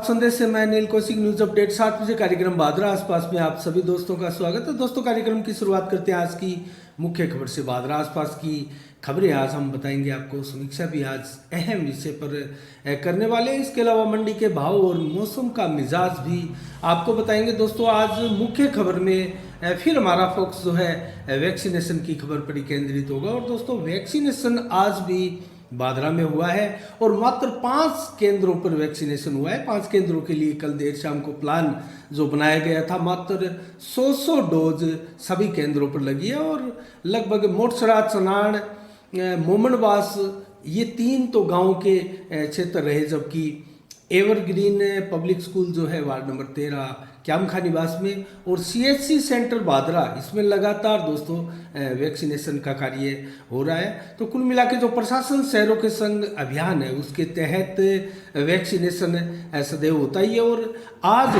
संदेश से मैं नील कौशिक न्यूज अपडेट 7 बजे कार्यक्रम बादरा आसपास में आप सभी दोस्तों का स्वागत है। दोस्तों कार्यक्रम की शुरुआत करते हैं आज की मुख्य खबर से। बादरा आसपास की खबरें आज हम बताएंगे आपको, समीक्षा भी आज अहम विषय पर करने वाले हैं। इसके अलावा मंडी के भाव और मौसम का मिजाज भी आपको बताएंगे। दोस्तों आज मुख्य खबर में फिर हमारा फोकस जो है वैक्सीनेशन की खबर पर ही केंद्रित होगा। और दोस्तों वैक्सीनेशन आज भी बादरा में हुआ है और मात्र 5 केंद्रों पर वैक्सीनेशन हुआ है। 5 केंद्रों के लिए कल देर शाम को प्लान जो बनाया गया था, मात्र 100 डोज सभी केंद्रों पर लगी है। और लगभग मोटसरा, चनाड़, मोमनबास ये 3 तो गांव के क्षेत्र रहे, जबकि एवरग्रीन पब्लिक स्कूल जो है वार्ड नंबर 13 क्यामखा निवास में और सीएचसी सेंटर बादरा, इसमें लगातार दोस्तों वैक्सीनेशन का कार्य हो रहा है। तो कुल मिला के जो प्रशासन शहरों के संग अभियान है उसके तहत वैक्सीनेशन सदैव होता ही है। और आज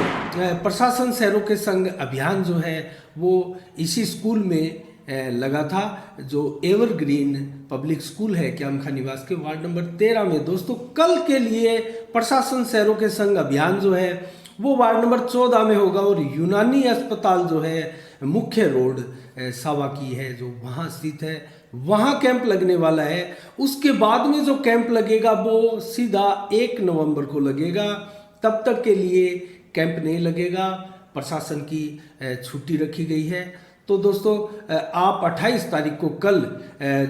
प्रशासन शहरों के संग अभियान जो है वो इसी स्कूल में लगा था, जो एवरग्रीन पब्लिक स्कूल है क्यामखा निवास के वार्ड नंबर 13 में। दोस्तों कल के लिए प्रशासन शहरों के संग अभियान जो है वो वार्ड नंबर 14 में होगा और यूनानी अस्पताल जो है मुख्य रोड सावा की है जो वहाँ स्थित है, वहाँ कैंप लगने वाला है। उसके बाद में जो कैंप लगेगा वो सीधा 1 नवंबर को लगेगा। तब तक के लिए कैंप नहीं लगेगा, प्रशासन की छुट्टी रखी गई है। तो दोस्तों आप 28 तारीख को कल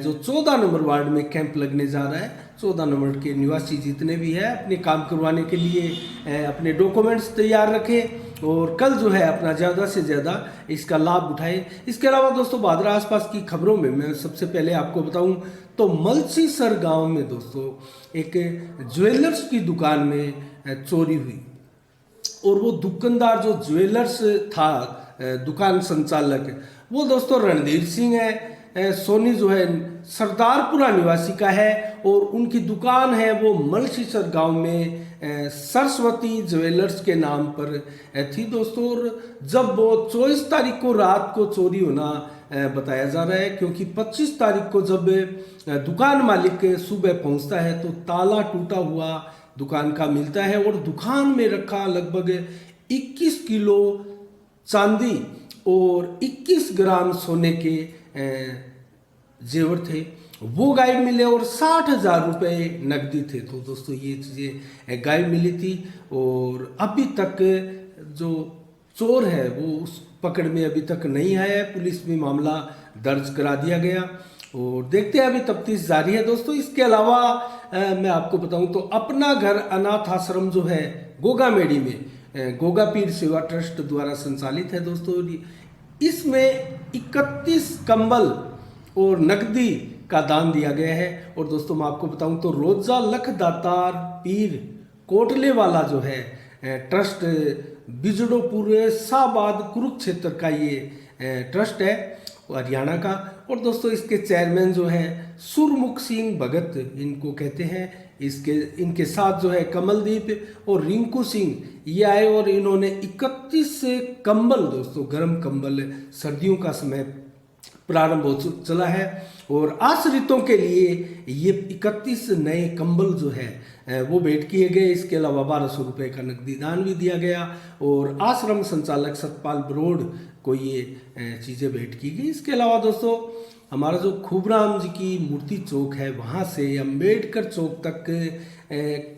जो 14 नंबर वार्ड में कैंप लगने जा रहा है, 14 नंबर के निवासी जितने भी हैं अपने काम करवाने के लिए अपने डॉक्यूमेंट्स तैयार रखें और कल जो है अपना ज़्यादा से ज़्यादा इसका लाभ उठाएं। इसके अलावा दोस्तों बादरा आसपास की खबरों में मैं सबसे पहले आपको बताऊं तो मलसीसर गांव में दोस्तों एक ज्वेलर्स की दुकान में चोरी हुई और वो दुकानदार जो ज्वेलर्स था, दुकान संचालक, वो दोस्तों रणधीर सिंह है। सोनी जो है सरदारपुरा निवासी का है और उनकी दुकान है वो मलसीसर गांव में सरस्वती ज्वेलर्स के नाम पर थी दोस्तों। और जब वो 24 तारीख को रात को चोरी होना बताया जा रहा है, क्योंकि 25 तारीख को जब दुकान मालिक सुबह पहुंचता है तो ताला टूटा हुआ दुकान का मिलता है और दुकान में रखा लगभग 21 किलो चांदी और 21 ग्राम सोने के जेवर थे, वो गायब मिले और 60,000 रुपये नकदी थे। तो दोस्तों ये चीज़ें गायब मिली थी और अभी तक जो चोर है वो उस पकड़ में अभी तक नहीं आया है। पुलिस में मामला दर्ज करा दिया गया और देखते हैं, अभी तफ्तीश जारी है दोस्तों। इसके अलावा मैं आपको बताऊं तो अपना घर अनाथ आश्रम जो है गोगामेड़ी में गोगा पीर सेवा ट्रस्ट द्वारा संचालित है दोस्तों। इसमें 31 कंबल और नकदी का दान दिया गया है। और दोस्तों मैं आपको बताऊं तो रोजा लख दातार पीर कोटले वाला जो है ट्रस्ट बिजड़ोपुर शाहबाद कुरुक्षेत्र का ये ट्रस्ट है हरियाणा का। और दोस्तों इसके चेयरमैन जो है सुरमुख सिंह भगत इनको कहते हैं। इनके साथ जो है कमलदीप और रिंकू सिंह ये आए और इन्होंने 31 कंबल दोस्तों, गर्म कंबल, सर्दियों का समय प्रारंभ हो चला है और आश्रितों के लिए ये 31 नए कंबल जो है वो भेंट किए गए। इसके अलावा 1200 रुपये का नकदी दान भी दिया गया और आश्रम संचालक सतपाल बरोड़ को ये चीज़ें भेंट की गई। इसके अलावा दोस्तों हमारा जो खूबराम जी की मूर्ति चौक है वहाँ से अम्बेडकर चौक तक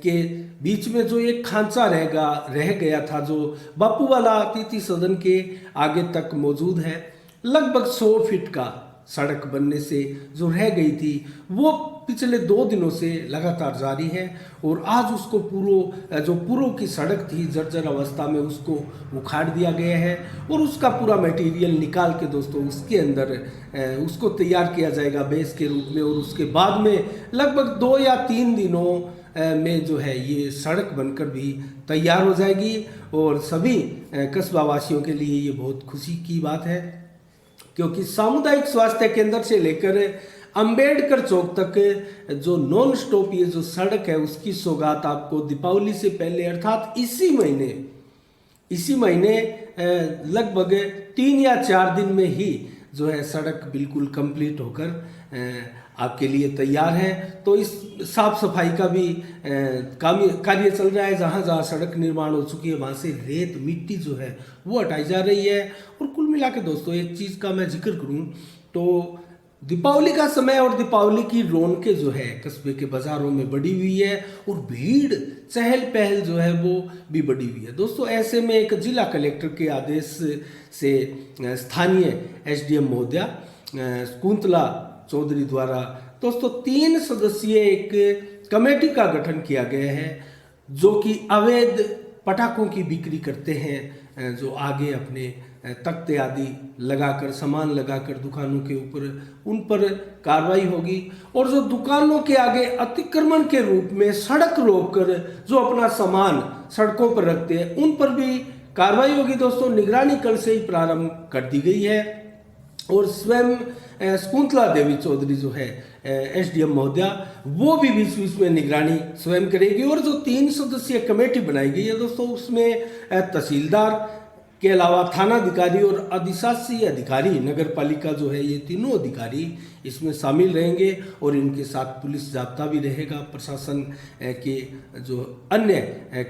के बीच में जो एक खांचा रह गया था, जो बापू वाला अतिथि सदन के आगे तक मौजूद है, लगभग 100 फीट का सड़क बनने से जो रह गई थी वो पिछले 2 दिनों से लगातार जारी है। और आज उसको पूरों की सड़क थी जर्जर अवस्था में, उसको उखाड़ दिया गया है और उसका पूरा मटेरियल निकाल के दोस्तों उसके अंदर उसको तैयार किया जाएगा बेस के रूप में। और उसके बाद में लगभग 2 या 3 दिनों में जो है ये सड़क बनकर भी तैयार हो जाएगी और सभी कस्बा वासियों के लिए ये बहुत खुशी की बात है, क्योंकि सामुदायिक स्वास्थ्य केंद्र से लेकर अंबेडकर चौक तक जो नॉन स्टॉप ये जो सड़क है उसकी सौगात आपको दीपावली से पहले अर्थात इसी महीने लगभग 3 या 4 दिन में ही जो है सड़क बिल्कुल कंप्लीट होकर आपके लिए तैयार है। तो इस साफ सफाई का भी कार्य चल रहा है। जहाँ जहाँ सड़क निर्माण हो चुकी है वहाँ से रेत मिट्टी जो है वो हटाई जा रही है। और कुल मिला के दोस्तों एक चीज़ का मैं जिक्र करूँ तो दीपावली का समय और दीपावली की रौनकें जो है कस्बे के बाज़ारों में बढ़ी हुई है और भीड़ चहल पहल जो है वो भी बढ़ी हुई है दोस्तों। ऐसे में एक जिला कलेक्टर के आदेश से स्थानीय एसडीएम महोदया शकुंतला चौधरी द्वारा दोस्तों 3 सदस्यीय एक कमेटी का गठन किया गया है जो कि अवैध पटाखों की बिक्री करते हैं, जो आगे अपने तख्ते आदि लगाकर सामान लगाकर दुकानों के ऊपर उन पर कार्रवाई होगी। और जो दुकानों के आगे अतिक्रमण के रूप में सड़क रोककर जो अपना सामान सड़कों पर रखते हैं उन पर भी कार्रवाई होगी दोस्तों। निगरानी कल से ही प्रारंभ कर दी गई है और स्वयं शकुंतला देवी चौधरी जो है एसडीएम महोदया वो भी बीच बीच में निगरानी स्वयं करेगी। और जो 3 सदस्यीय कमेटी बनाई गई है दोस्तों उसमें तहसीलदार के अलावा थानाधिकारी और अधिशासी अधिकारी नगर पालिका जो है ये तीनों अधिकारी इसमें शामिल रहेंगे और इनके साथ पुलिस जाब्ता भी रहेगा, प्रशासन के जो अन्य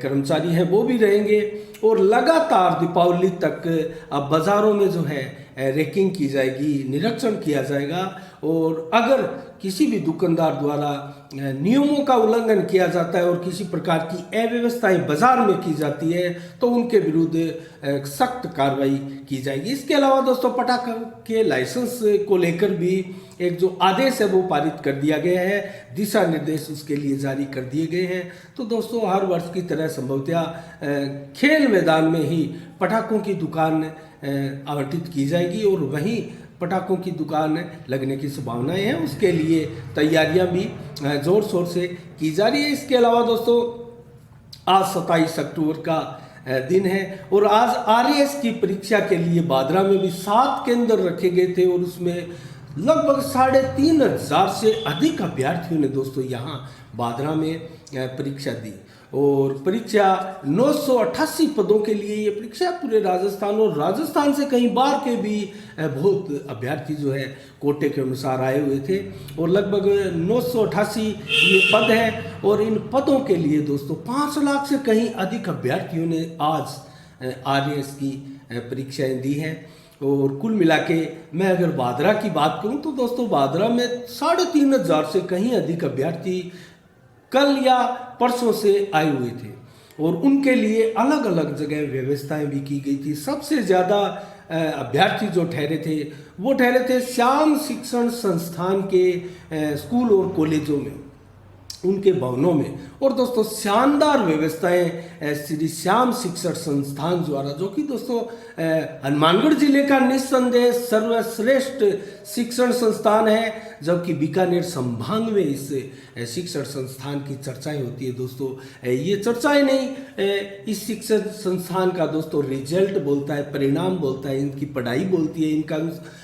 कर्मचारी हैं वो भी रहेंगे। और लगातार दीपावली तक अब बाज़ारों में जो है रेकिंग की जाएगी, निरीक्षण किया जाएगा और अगर किसी भी दुकानदार द्वारा नियमों का उल्लंघन किया जाता है और किसी प्रकार की अव्यवस्थाएं बाजार में की जाती है तो उनके विरुद्ध सख्त कार्रवाई की जाएगी। इसके अलावा दोस्तों पटाखा के लाइसेंस को लेकर भी एक जो आदेश है वो पारित कर दिया गया है, दिशा निर्देश उसके लिए जारी कर दिए गए हैं। तो दोस्तों हर वर्ष की तरह संभवतः खेल मैदान में ही पटाखों की दुकान आवंटित की जाएगी और वहीं पटाखों की दुकान लगने की संभावनाएं हैं, उसके लिए तैयारियां भी जोर शोर से की जा रही है। इसके अलावा दोस्तों आज 27 अक्टूबर का दिन है और आज आरएएस की परीक्षा के लिए बादरा में भी 7 केंद्र रखे गए थे और उसमें लगभग 3,500 से अधिक अभ्यर्थियों ने दोस्तों यहाँ बादरा में परीक्षा दी और परीक्षा 988 पदों के लिए ये परीक्षा पूरे राजस्थान और राजस्थान से कहीं बाहर के भी बहुत अभ्यर्थी जो है कोटे के अनुसार आए हुए थे और लगभग 988 ये पद है। और इन पदों के लिए दोस्तों 5 लाख से कहीं अधिक अभ्यर्थियों ने आज आरएएस की परीक्षाएं दी हैं। और कुल मिला के मैं अगर बादरा की बात करूं तो दोस्तों बादरा में 3,500 से कहीं अधिक अभ्यर्थी कल या परसों से आए हुए थे और उनके लिए अलग अलग जगह व्यवस्थाएं भी की गई थी। सबसे ज़्यादा अभ्यर्थी जो ठहरे थे वो ठहरे थे श्याम शिक्षण संस्थान के स्कूल और कॉलेजों में, उनके भवनों में। और दोस्तों शानदार व्यवस्थाएं श्री श्याम शिक्षण संस्थान द्वारा, जो कि दोस्तों हनुमानगढ़ जिले का निस्संदेह सर्वश्रेष्ठ शिक्षण संस्थान है, जबकि बीकानेर संभाग में इस शिक्षण संस्थान की चर्चाएं होती है दोस्तों। ये चर्चाएं नहीं, इस शिक्षण संस्थान का दोस्तों रिजल्ट बोलता है, परिणाम बोलता है, इनकी पढ़ाई बोलती है, इनका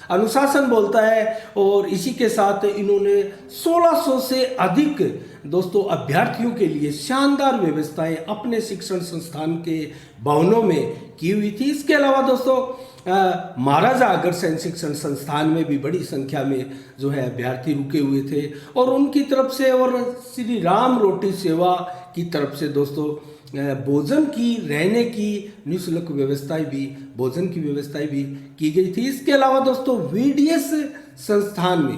अनुशासन बोलता है। और इसी के साथ इन्होंने 1600 से अधिक दोस्तों अभ्यर्थियों के लिए शानदार व्यवस्थाएं अपने शिक्षण संस्थान के भवनों में की हुई थी। इसके अलावा दोस्तों महाराजा अग्रसेन शिक्षण संस्थान में भी बड़ी संख्या में जो है अभ्यर्थी रुके हुए थे और उनकी तरफ से और श्री राम रोटी सेवा की तरफ से दोस्तों भोजन की, रहने की निःशुल्क व्यवस्थाएं भी, भोजन की व्यवस्थाएं भी की गई थी। इसके अलावा दोस्तों वीडीएस संस्थान में,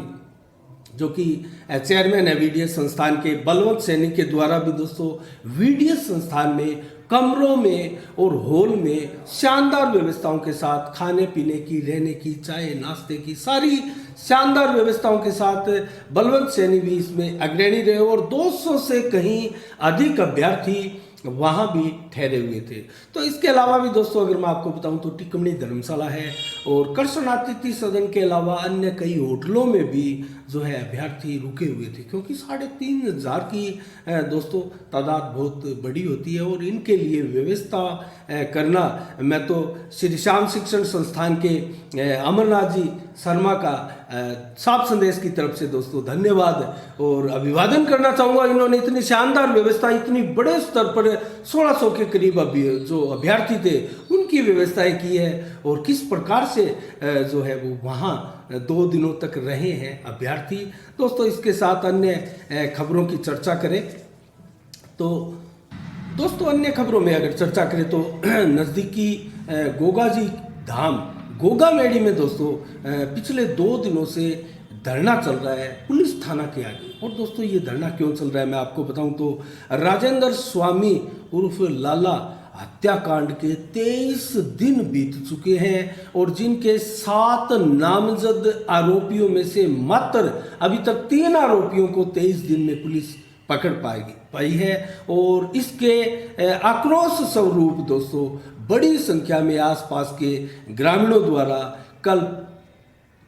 जो कि चेयरमैन है वीडीएस संस्थान के बलवंत सैनी के द्वारा भी दोस्तों वीडीएस संस्थान में कमरों में और हॉल में शानदार व्यवस्थाओं के साथ खाने पीने की, रहने की, चाय नाश्ते की सारी शानदार व्यवस्थाओं के साथ बलवंत सैनी भी इसमें अग्रणी रहे और 200 से कहीं अधिक अभ्यर्थी वहाँ भी ठहरे हुए थे। तो इसके अलावा भी दोस्तों अगर मैं आपको बताऊं तो टिकमणी धर्मशाला है और कृष्ण अतिथि सदन के अलावा अन्य कई होटलों में भी जो है अभ्यर्थी रुके हुए थे, क्योंकि 3,500 की दोस्तों तादाद बहुत बड़ी होती है और इनके लिए व्यवस्था करना, मैं तो श्री श्याम शिक्षण संस्थान के अमरनाथ जी शर्मा का साफ संदेश की तरफ से दोस्तों धन्यवाद और अभिवादन करना चाहूँगा। इन्होंने इतनी शानदार व्यवस्था, इतनी बड़े स्तर पर 1600 के करीब जो अभ्यर्थी थे उनकी व्यवस्थाएं की है और किस प्रकार से जो है वो वहाँ 2 दिनों तक रहे हैं अभ्यर्थी। दोस्तों इसके साथ अन्य खबरों की चर्चा करें तो दोस्तों अन्य खबरों में अगर चर्चा करें तो नज़दीकी गोगा जी धाम गोगा मेडी में दोस्तों पिछले 2 दिनों से धरना चल रहा है पुलिस थाना के आगे। और दोस्तों ये धरना क्यों चल रहा है मैं आपको बताऊं तो राजेंद्र स्वामी उर्फ लाला हत्याकांड के 23 दिन बीत चुके हैं और जिनके 7 नामजद आरोपियों में से मात्र अभी तक 3 आरोपियों को 23 दिन में पुलिस पकड़ पाई है। और इसके आक्रोश स्वरूप दोस्तों बड़ी संख्या में आसपास के ग्रामीणों द्वारा कल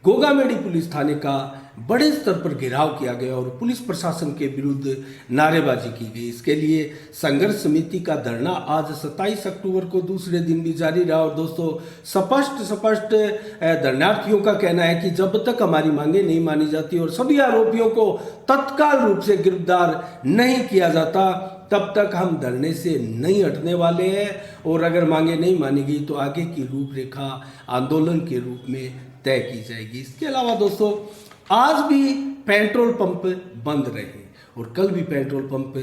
गोगामेडी पुलिस थाने का बड़े स्तर पर घेराव किया गया और पुलिस प्रशासन के विरुद्ध नारेबाजी की गई। इसके लिए संघर्ष समिति का धरना आज 27 अक्टूबर को दूसरे दिन भी जारी रहा। और दोस्तों स्पष्ट धरनार्थियों का कहना है कि जब तक हमारी मांगे नहीं मानी जाती और सभी आरोपियों को तत्काल रूप से गिरफ्तार नहीं किया जाता तब तक हम धरने से नहीं हटने वाले हैं और अगर मांगे नहीं मानी गई तो आगे की रूपरेखा आंदोलन के रूप में तय की जाएगी। इसके अलावा दोस्तों आज भी पेट्रोल पंप बंद रहे और कल भी पेट्रोल पंप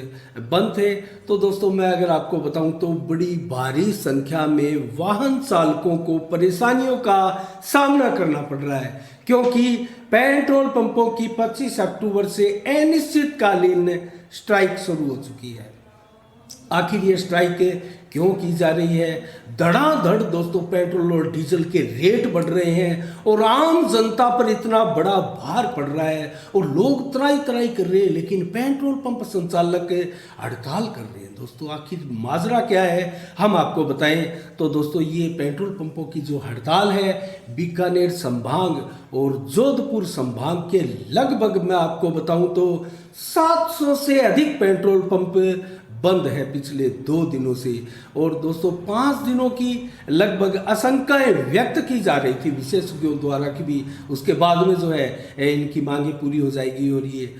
बंद थे। तो दोस्तों मैं अगर आपको बताऊं तो बड़ी भारी संख्या में वाहन चालकों को परेशानियों का सामना करना पड़ रहा है क्योंकि पेट्रोल पंपों की 25 अक्टूबर से अनिश्चितकालीन स्ट्राइक शुरू हो चुकी है। आखिर ये स्ट्राइक क्यों की जा रही है? धड़ाधड़ दोस्तों पेट्रोल और डीजल के रेट बढ़ रहे हैं और आम जनता पर इतना बड़ा भार पड़ रहा है और लोग त्राई कर रहे हैं लेकिन पेट्रोल पंप संचालक हड़ताल कर रहे हैं। दोस्तों आखिर माजरा क्या है हम आपको बताएं तो दोस्तों ये पेट्रोल पंपों की जो हड़ताल है बीकानेर संभाग और जोधपुर संभाग के लगभग मैं आपको बताऊं तो 700 से अधिक पेट्रोल पंप बंद है पिछले 2 दिनों से। और दोस्तों 5 दिनों की लगभग आशंकाएं व्यक्त की जा रही थी विशेषज्ञों द्वारा कि भी उसके बाद में जो है इनकी मांगे पूरी हो जाएगी और ये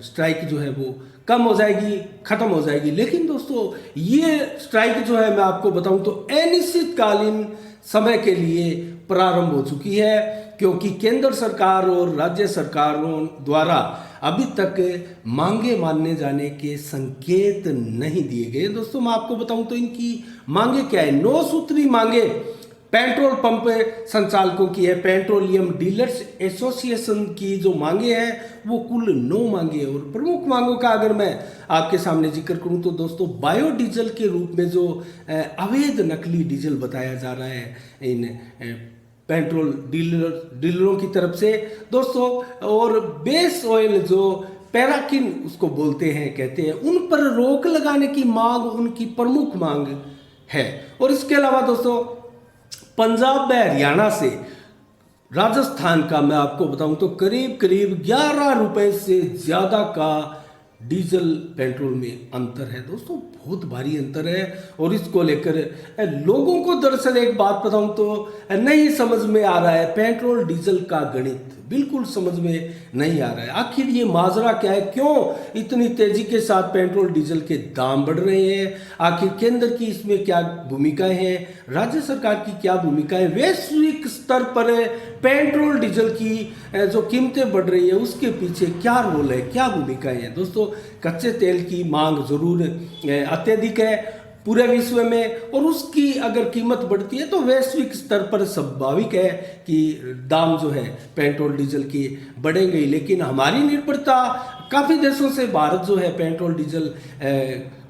स्ट्राइक जो है वो कम हो जाएगी, खत्म हो जाएगी। लेकिन दोस्तों ये स्ट्राइक जो है मैं आपको बताऊं तो अनिश्चितकालीन समय के लिए प्रारंभ हो चुकी है क्योंकि केंद्र सरकार और राज्य सरकारों द्वारा अभी तक मांगे मानने जाने के संकेत नहीं दिए गए। दोस्तों मैं आपको बताऊं तो इनकी मांगे क्या है? 9 सूत्री मांगे पेट्रोल पंप संचालकों की है। पेट्रोलियम डीलर्स एसोसिएशन की जो मांगे हैं वो कुल 9 मांगे है। और प्रमुख मांगों का अगर मैं आपके सामने जिक्र करूं तो दोस्तों बायोडीजल के रूप में जो अवैध नकली डीजल बताया जा रहा है इन पेट्रोल डीलरों की तरफ से दोस्तों, और बेस ऑयल जो पैराकिन उसको बोलते हैं कहते हैं, उन पर रोक लगाने की मांग उनकी प्रमुख मांग है। और इसके अलावा दोस्तों पंजाब व हरियाणा से राजस्थान का मैं आपको बताऊं तो करीब 11 रुपए से ज़्यादा का डीजल पेट्रोल में अंतर है। दोस्तों बहुत भारी अंतर है और इसको लेकर लोगों को दरअसल एक बात बताऊं तो नहीं समझ में आ रहा है। पेट्रोल डीजल का गणित बिल्कुल समझ में नहीं आ रहा है। आखिर ये माजरा क्या है? क्यों इतनी तेजी के साथ पेट्रोल डीजल के दाम बढ़ रहे हैं? आखिर केंद्र की इसमें क्या भूमिकाएं हैं? राज्य सरकार की क्या भूमिका है? वैश्विक स्तर पर पेट्रोल डीजल की जो कीमतें बढ़ रही है उसके पीछे क्या रोल है, क्या भूमिकाएं हैं? दोस्तों कच्चे तेल की मांग जरूर अत्यधिक है पूरे विश्व में और उसकी अगर कीमत बढ़ती है तो वैश्विक स्तर पर स्वाभाविक है कि दाम जो है पेट्रोल डीजल के बढ़ेंगे। लेकिन हमारी निर्भरता काफ़ी देशों से भारत जो है पेट्रोल डीजल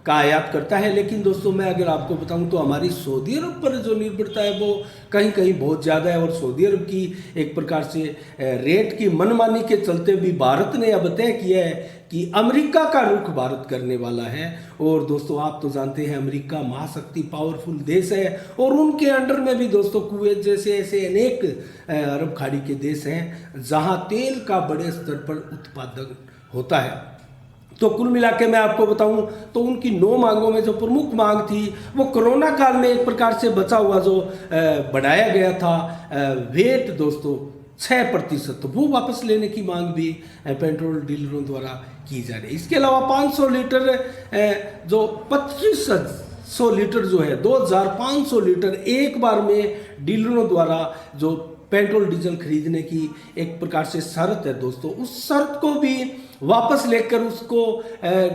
का आयात करता है। लेकिन दोस्तों मैं अगर आपको बताऊं तो हमारी सऊदी अरब पर जो निर्भरता है वो कहीं कहीं बहुत ज़्यादा है। और सऊदी अरब की एक प्रकार से रेट की मनमानी के चलते भी भारत ने अब तय किया है कि अमेरिका का रुख भारत करने वाला है। और दोस्तों आप तो जानते हैं अमेरिका महाशक्ति पावरफुल देश है और उनके अंडर में भी दोस्तों कुवैत जैसे ऐसे अनेक अरब खाड़ी के देश हैं जहां तेल का बड़े स्तर पर उत्पादन होता है। तो कुल मिला के मैं आपको बताऊं तो उनकी 9 मांगों में जो प्रमुख मांग थी वो कोरोना काल में एक प्रकार से बचा हुआ जो बढ़ाया गया था वेट दोस्तों 6%, तो वो वापस लेने की मांग भी पेट्रोल डीलरों द्वारा की जा रही है। इसके अलावा 500 लीटर जो 2500 लीटर जो है 2500 लीटर एक बार में डीलरों द्वारा जो पेट्रोल डीजल खरीदने की एक प्रकार से शर्त है दोस्तों, उस शर्त को भी वापस लेकर उसको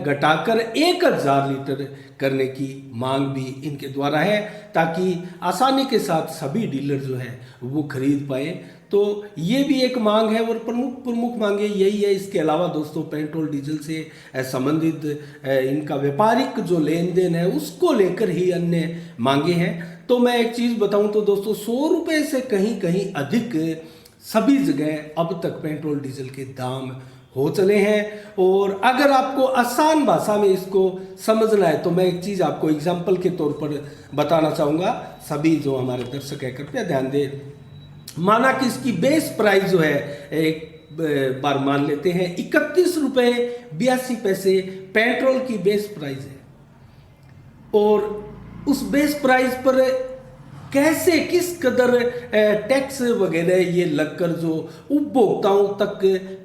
घटाकर 1000 लीटर करने की मांग भी इनके द्वारा है, ताकि आसानी के साथ सभी डीलर जो है वो खरीद पाए। तो ये भी एक मांग है और प्रमुख मांगे यही है। इसके अलावा दोस्तों पेट्रोल डीजल से संबंधित इनका व्यापारिक जो लेन देन है उसको लेकर ही अन्य मांगे हैं। तो मैं एक चीज़ बताऊं तो दोस्तों 100 रुपये से कहीं अधिक सभी जगह अब तक पेट्रोल डीजल के दाम हो चले हैं। और अगर आपको आसान भाषा में इसको समझना है तो मैं एक चीज़ आपको एग्जाम्पल के तौर पर बताना चाहूँगा। सभी जो हमारे दर्शक है कृपया ध्यान दें। माना कि इसकी बेस प्राइस जो है एक बार मान लेते हैं 31 रुपये 82 पैसे पेट्रोल की बेस प्राइस है, और उस बेस प्राइस पर कैसे किस कदर टैक्स वगैरह ये लगकर जो उपभोक्ताओं तक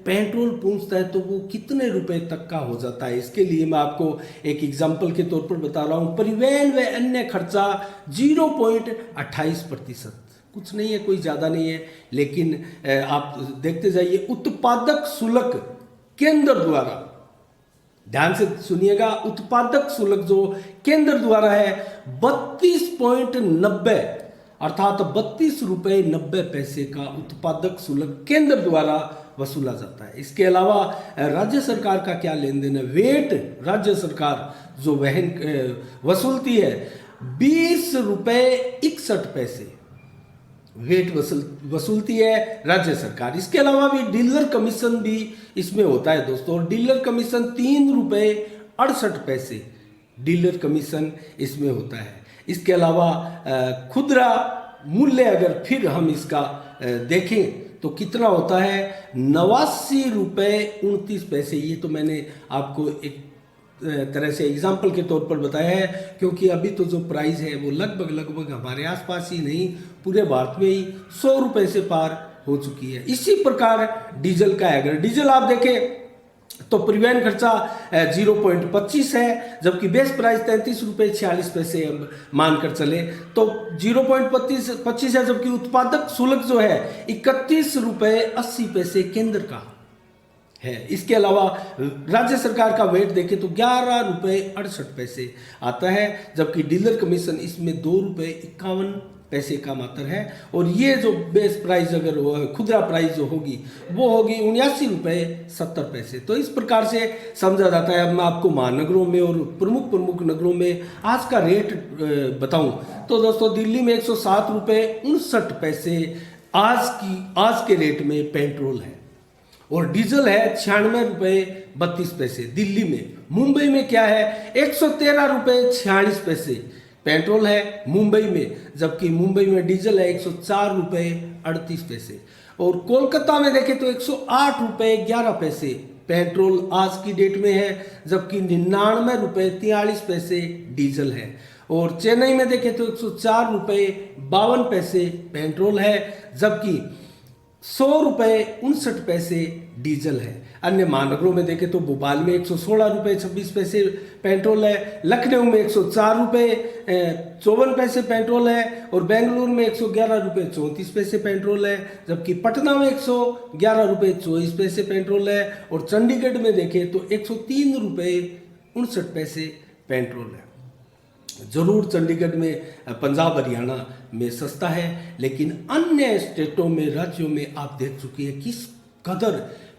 पेट्रोल पहुंचता है तो वो कितने रुपए तक का हो जाता है। इसके लिए मैं आपको एक एग्जांपल के तौर पर बता रहा हूँ। परिवहन व अन्य खर्चा 0.28%, कुछ नहीं है, कोई ज़्यादा नहीं है, लेकिन आप देखते जाइए उत्पादक शुल्क केंद्र द्वारा, ध्यान से सुनिएगा, उत्पादक शुल्क जो केंद्र द्वारा है 32.90 अर्थात 32 रुपये 90 पैसे का उत्पादक शुल्क केंद्र द्वारा वसूला जाता है। इसके अलावा राज्य सरकार का क्या लेन देन है। वेट राज्य सरकार जो वसूलती है 20 रुपये 61 पैसे वेट वसूलती है राज्य सरकार। इसके अलावा भी डीलर कमीशन भी इसमें होता है दोस्तों, और डीलर कमीशन 3 रुपये 68 पैसे डीलर कमीशन इसमें होता है। इसके अलावा खुदरा मूल्य अगर फिर हम इसका देखें तो कितना होता है 89 रुपये 29 पैसे। ये तो मैंने आपको एक तरह से एग्जाम्पल के तौर पर बताया है, क्योंकि अभी तो जो प्राइस है वो लगभग हमारे आसपास ही नहीं पूरे भारत में ही 100 रुपये से पार हो चुकी है। इसी प्रकार डीजल का है, अगर डीजल आप देखें तो परिवहन खर्चा 0.25 है, जबकि बेस प्राइस 33 रुपये 46 पैसे हम मानकर चले तो 0.25 है, जबकि उत्पादक शुल्क जो है 31 रुपये 80 पैसे केंद्र का है। इसके अलावा राज्य सरकार का वेट देखें तो 11 रुपये 68 पैसे आता है, जबकि डीलर कमीशन इसमें 2 रुपये 51 पैसे का मात्र है। और ये जो बेस प्राइस अगर खुदरा प्राइस जो होगी वो होगी 79 रुपये 70 पैसे। तो इस प्रकार से समझा जाता है। अब मैं आपको महानगरों में और प्रमुख नगरों में आज का रेट बताऊं तो दोस्तों दिल्ली में 107 रुपये 59 पैसे आज के रेट में पेट्रोल है, और डीजल है 96 रुपये 32 पैसे दिल्ली में। मुंबई में क्या है 113 रुपये 46 पैसे पेट्रोल है मुंबई में, जबकि मुंबई में डीजल है 104 रुपये 38 पैसे। और कोलकाता में देखें तो 108 रुपये 11 पैसे पेट्रोल आज की डेट में है, जबकि 99 रुपये 43 पैसे डीजल है। और चेन्नई में देखें तो 104 रुपये 52 पैसे पेट्रोल है, जबकि 100 रुपये 59 पैसे डीजल है। अन्य महानगरों में देखें तो भोपाल में 116 रुपये 26 पैसे पेट्रोल है, लखनऊ में 104 रुपये 54 पैसे पेट्रोल है, और बेंगलुरु में 111 रुपये 34 पैसे पेट्रोल है, जबकि पटना में 111 रुपये 24 पैसे पेट्रोल है, और चंडीगढ़ में देखें तो 103 रुपये 59 पैसे पेट्रोल है। जरूर चंडीगढ़ में पंजाब हरियाणा में सस्ता है, लेकिन अन्य स्टेटों में राज्यों में आप देख चुके हैं किस कदर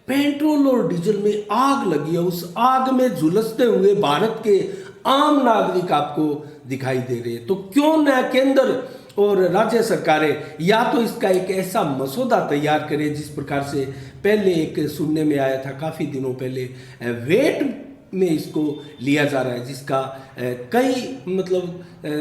पेट्रोल और डीजल में आग लगी है। उस आग में झुलसते हुए भारत के आम नागरिक आपको दिखाई दे रहे हैं। तो क्यों न केंद्र और राज्य सरकारें या तो इसका एक ऐसा मसौदा तैयार करें जिस प्रकार से पहले एक सुनने में आया था काफ़ी दिनों पहले वेट में इसको लिया जा रहा है, जिसका कई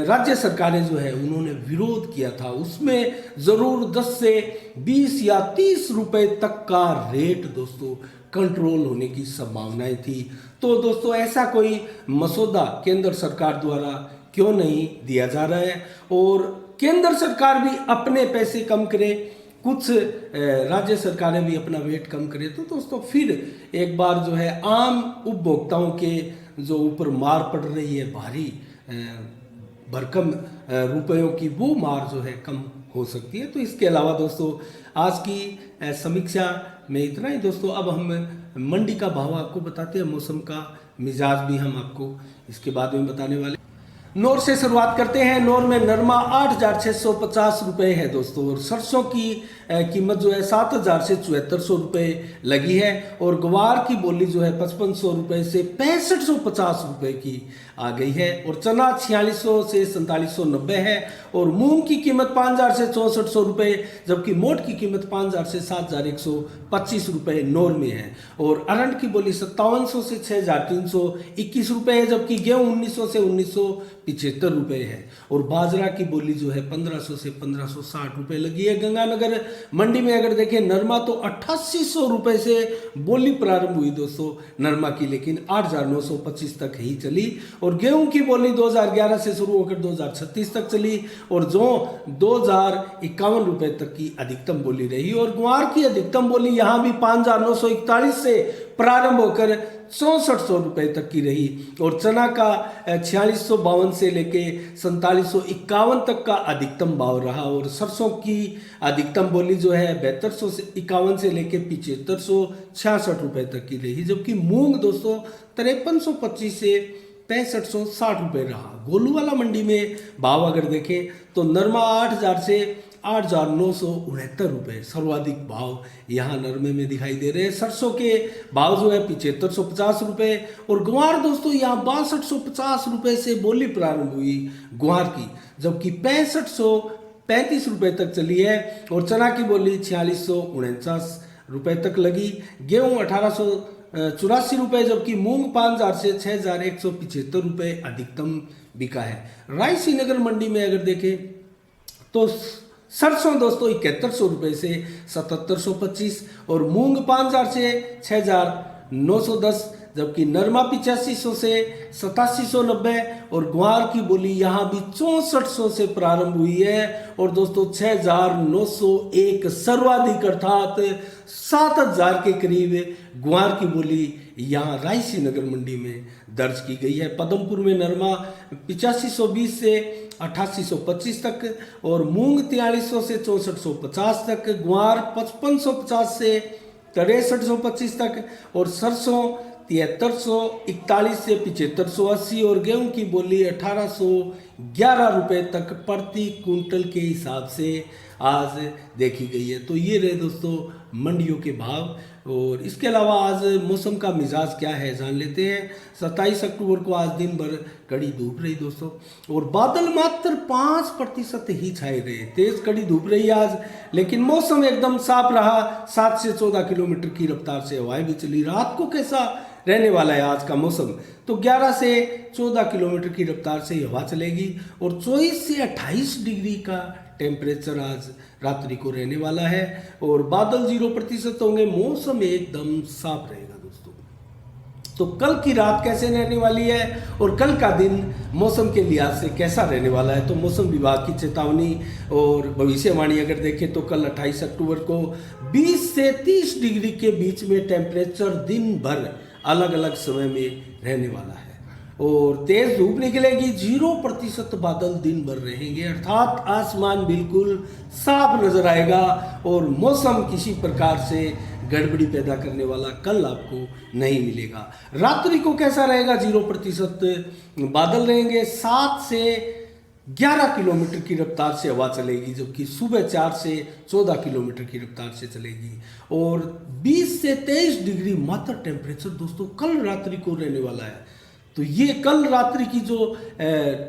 राज्य सरकारें जो है उन्होंने विरोध किया था। उसमें ज़रूर 10 से 20 या 30 रुपए तक का रेट दोस्तों कंट्रोल होने की संभावनाएं थी। तो दोस्तों ऐसा कोई मसौदा केंद्र सरकार द्वारा क्यों नहीं दिया जा रहा है, और केंद्र सरकार भी अपने पैसे कम करे, कुछ राज्य सरकारें भी अपना वेट कम करें तो दोस्तों फिर एक बार जो है आम उपभोक्ताओं के जो ऊपर मार पड़ रही है भारी भरकम रुपयों की, वो मार जो है कम हो सकती है। तो इसके अलावा दोस्तों आज की समीक्षा में इतना ही दोस्तों। अब हम मंडी का भाव आपको बताते हैं, मौसम का मिजाज भी हम आपको इसके बाद में बताने वाले। नौर से शुरुआत करते हैं। नौर में नरमा 8,650 रुपये है दोस्तों, और सरसों की कीमत जो है 7,000 से 7,400 रुपये लगी है, और ग्वार की बोली जो है 5,500 रुपये से 6,550 रुपये की आ गई है, और चना 4,600 से 4,790 है, और मूंग की कीमत 5,000 से 6,400 रुपये, जबकि मोट की कीमत 5,000 से 7,125 रुपये नौर में है, और अरंड की बोली 5,700 से 6,321 रुपये है, जबकि गेहूँ 1,900 से 1,975 रुपये है, और बाजरा की बोली जो है 1,500 से 1,560 रुपये लगी है। गंगानगर मंडी में अगर देखें नरमा तो 8,800 रुपये से बोली प्रारंभ हुई दोस्तों नरमा की, लेकिन 8,925 तक ही चली, और गेहूं की बोली 2,011 से शुरू होकर 2,036 तक चली, और जो 2,051 रुपये तक की अधिकतम बोली रही, और ग्वार की अधिकतम बोली यहां भी 5,941 से प्रारंभ होकर 6,400 रुपये तक की रही, और चना का 4,652 से लेके 4,751 तक का अधिकतम भाव रहा, और सरसों की अधिकतम बोली जो है 7,251 से लेके 7,566 रुपये तक की रही, जबकि मूंग दोस्तों 5325 से 6,560 रुपये रहा। गोलूवाला मंडी में भाव अगर देखें तो नरमा 8,000 से 8,969 रुपये सर्वाधिक भाव यहाँ नरमे में दिखाई दे रहे हैं। सरसों के भाव जो है 7,550 रुपये, और ग्वार दोस्तों यहाँ 6,250 रुपये से बोली प्रारंभ हुई ग्वार की, जबकि 6,535 रुपये तक चली है, और चना की बोली 4,649 रुपये तक लगी। गेहूँ 1,884 रुपये, जबकि मूंग 5,000 से 6,175 रुपये अधिकतम बिका है। रायसीनगर मंडी में अगर देखें तो सरसों दोस्तों 7,100 रुपये से 7,725, और मूंग 5,000 से 6,910, जबकि नरमा 8500 से 8790, और ग्वार की बोली यहाँ भी 6400 से प्रारंभ हुई है, और दोस्तों 6,901 सर्वाधिक अर्थात 7,000 के करीब ग्वार की बोली यहाँ रायसीनगर मंडी में दर्ज की गई है। पदमपुर में नरमा 8520 से 8825 तक, और मूंग 4300 से 6450 तक, ग्वार 5550 से 6325 तक, और सरसों 7341 से 7580, और गेहूं की बोली 1,811 रुपये तक प्रति कुंटल के हिसाब से आज देखी गई है। तो ये रहे दोस्तों मंडियों के भाव, और इसके अलावा आज मौसम का मिजाज क्या है जान लेते हैं। 27 अक्टूबर को आज दिन भर कड़ी धूप रही दोस्तों, और बादल मात्र 5% ही छाए रहे। तेज कड़ी धूप रही आज, लेकिन मौसम एकदम साफ रहा। 7 से 14 किलोमीटर की रफ्तार से हवाएं भी चली। रात को कैसा रहने वाला है आज का मौसम, तो 11 से 14 किलोमीटर की रफ्तार से हवा चलेगी, और 24 से 28 डिग्री का टेम्परेचर आज रात्रि को रहने वाला है, और बादल 0% होंगे। मौसम एकदम साफ रहेगा दोस्तों। तो कल की रात कैसे रहने वाली है और कल का दिन मौसम के लिहाज से कैसा रहने वाला है, तो मौसम विभाग की चेतावनी और भविष्यवाणी अगर देखें तो कल 28 अक्टूबर को 20 से 30 डिग्री के बीच में टेम्परेचर दिन भर अलग अलग समय में रहने वाला है, और तेज धूप निकलेगी। 0% बादल दिन भर रहेंगे, अर्थात आसमान बिल्कुल साफ नजर आएगा, और मौसम किसी प्रकार से गड़बड़ी पैदा करने वाला कल आपको नहीं मिलेगा। रात्रि को कैसा रहेगा, 0% बादल रहेंगे। 7 से 11 किलोमीटर की रफ्तार से हवा चलेगी, जबकि सुबह 4 से 14 किलोमीटर की रफ्तार से चलेगी, और 20 से 23 डिग्री मात्र टेम्परेचर दोस्तों कल रात्रि को रहने वाला है। तो ये कल रात्रि की जो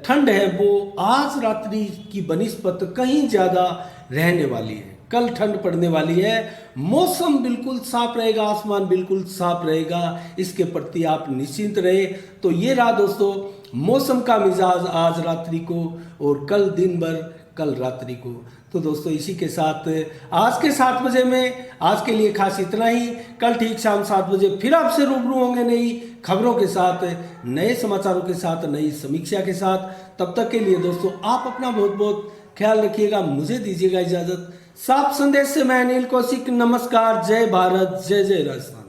ठंड है वो आज रात्रि की बनिस्बत कहीं ज़्यादा रहने वाली है। कल ठंड पड़ने वाली है, मौसम बिल्कुल साफ रहेगा, आसमान बिल्कुल साफ रहेगा, इसके प्रति आप निश्चिंत रहे। तो ये रहा दोस्तों मौसम का मिजाज आज रात्रि को और कल दिन भर कल रात्रि को। तो दोस्तों इसी के साथ आज के 7 बजे में आज के लिए खास इतना ही। कल ठीक शाम 7 बजे फिर आपसे रूबरू होंगे नई खबरों के साथ, नए समाचारों के साथ, नई समीक्षा के साथ। तब तक के लिए दोस्तों आप अपना बहुत बहुत ख्याल रखिएगा। मुझे दीजिएगा इजाज़त। साफ संदेश से मैं अनिल कौशिक, नमस्कार, जय भारत, जय जय राजस्थान।